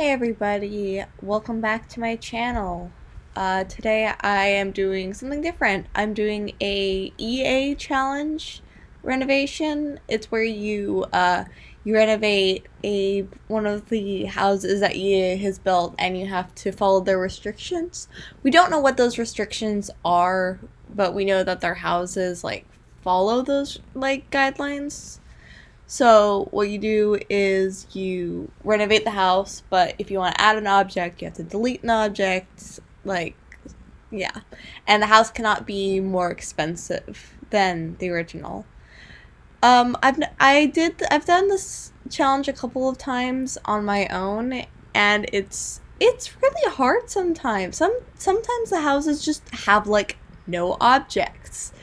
Everybody, welcome back to my channel. Today I am doing something different. I'm doing a EA challenge renovation. It's where you renovate one of the houses that EA has built, and you have to follow their restrictions. We don't know what those restrictions are, but we know that their houses follow those guidelines. So what you do is you renovate the house, but if you want to add an object, you have to delete an object. Yeah. And the house cannot be more expensive than the original. I've done this challenge a couple of times on my own, and it's really hard sometimes. Sometimes the houses just have no objects.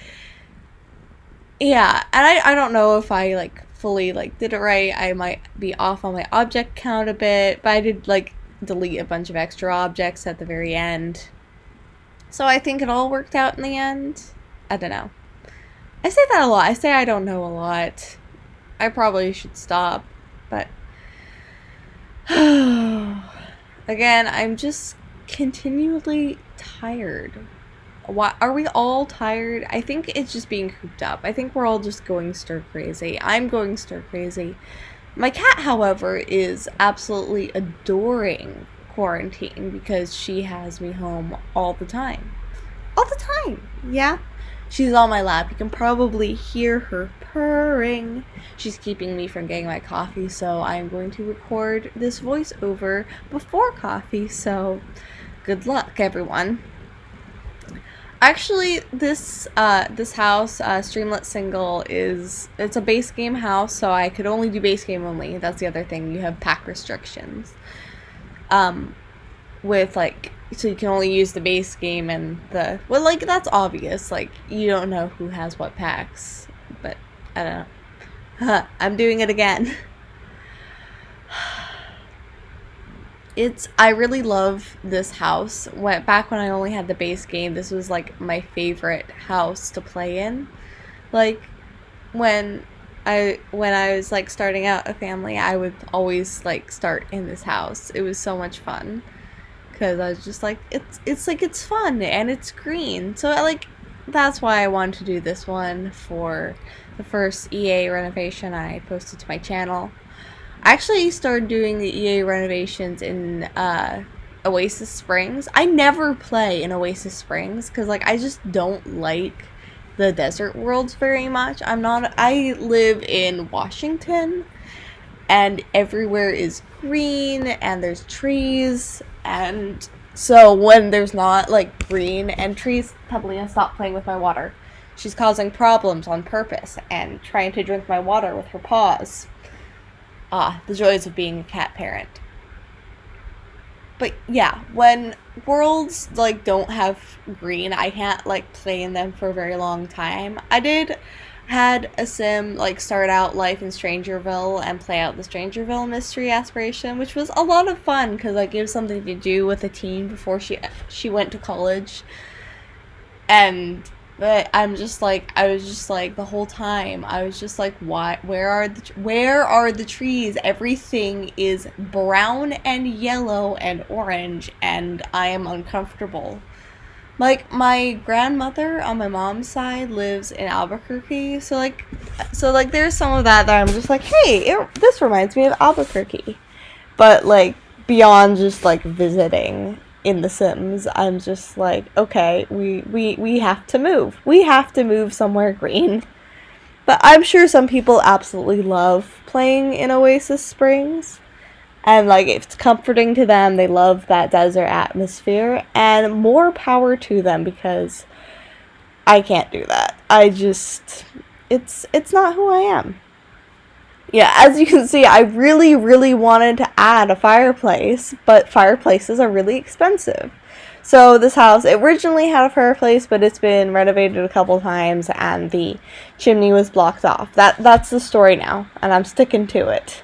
Yeah, and I don't know if I fully did it right. I might be off on my object count a bit, but I did delete a bunch of extra objects at the very end. So I think it all worked out in the end. I don't know. I say that a lot. I say I don't know a lot. I probably should stop, but again, I'm just continually tired. Why are we all tired? I think it's just being cooped up. I think we're all just going stir crazy. I'm going stir crazy. My cat, however, is absolutely adoring quarantine because she has me home all the time. All the time, yeah. She's on my lap. You can probably hear her purring. She's keeping me from getting my coffee, so I'm going to record this voiceover before coffee, so good luck, everyone. Actually, this house, Streamlet single, it's a base game house, so I could only do base game only. That's the other thing. You have pack restrictions. So you can only use the base game and that's obvious. You don't know who has what packs, but I don't know. I'm doing it again. I really love this house. Back when I only had the base game, this was my favorite house to play in. When I was starting out a family, I would always start in this house. It was so much fun because I was just it's fun and it's green. So that's why I wanted to do this one for the first EA renovation I posted to my channel. I actually started doing the EA renovations in Oasis Springs. I never play in Oasis Springs because I just don't like the desert worlds very much. I live in Washington, and everywhere is green and there's trees, and so when there's not green and trees, Petalina, stop playing with my water. She's causing problems on purpose and trying to drink my water with her paws. The joys of being a cat parent. But yeah, when worlds don't have green, I can't play in them for a very long time. I had a sim start out life in Strangerville and play out the Strangerville mystery aspiration, which was a lot of fun because it was something to do with a teen before she went to college. But I was just the whole time, I was just why, where are the trees? Everything is brown and yellow and orange, and I am uncomfortable. My grandmother on my mom's side lives in Albuquerque, so there's some of that I'm just hey, this reminds me of Albuquerque. But beyond just visiting in The Sims, I'm just okay, we have to move. We have to move somewhere green. But I'm sure some people absolutely love playing in Oasis Springs. And it's comforting to them. They love that desert atmosphere. And more power to them because I can't do that. It's not who I am. Yeah, as you can see, I really, really wanted to add a fireplace, but fireplaces are really expensive. So this house originally had a fireplace, but it's been renovated a couple times, and the chimney was blocked off. That's the story now, and I'm sticking to it.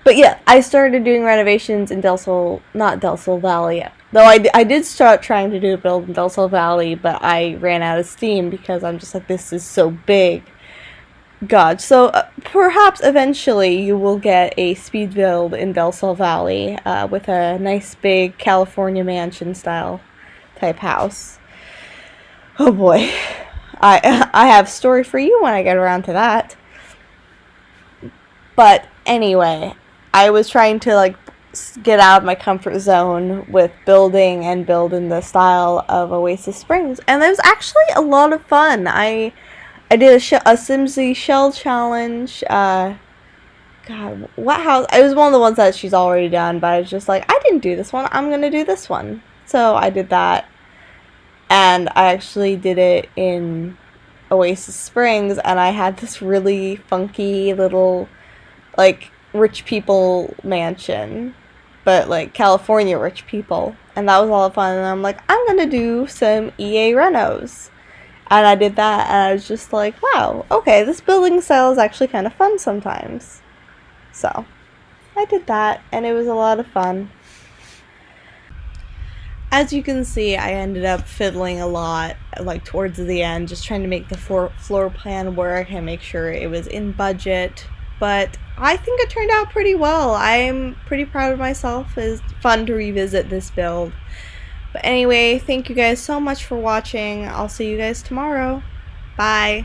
But yeah, I started doing renovations in not Del Sol Valley yet. Though I did start trying to do a build in Del Sol Valley, but I ran out of steam because I'm just this is so big. God, so perhaps eventually you will get a speed build in Del Sol Valley with a nice big California mansion style type house. Oh boy, I have a story for you when I get around to that. But anyway, I was trying to like get out of my comfort zone with building and build in the style of Oasis Springs, and it was actually a lot of fun. I did a Simsie shell challenge. God, what house? It was one of the ones that she's already done, but I was just like, I didn't do this one. I'm gonna do this one. So I did that, and I actually did it in Oasis Springs, and I had this really funky little like rich people mansion, but like California rich people, and that was a lot of fun. And I'm like, I'm gonna do some EA renos, and I did that, and I was just like, wow, okay, this building style is actually kind of fun sometimes. So I did that, and it was a lot of fun. As you can see, I ended up fiddling a lot, like towards the end, just trying to make the floor plan work and make sure it was in budget. But I think it turned out pretty well. I'm pretty proud of myself. It's fun to revisit this build. But anyway, thank you guys so much for watching. I'll see you guys tomorrow. Bye.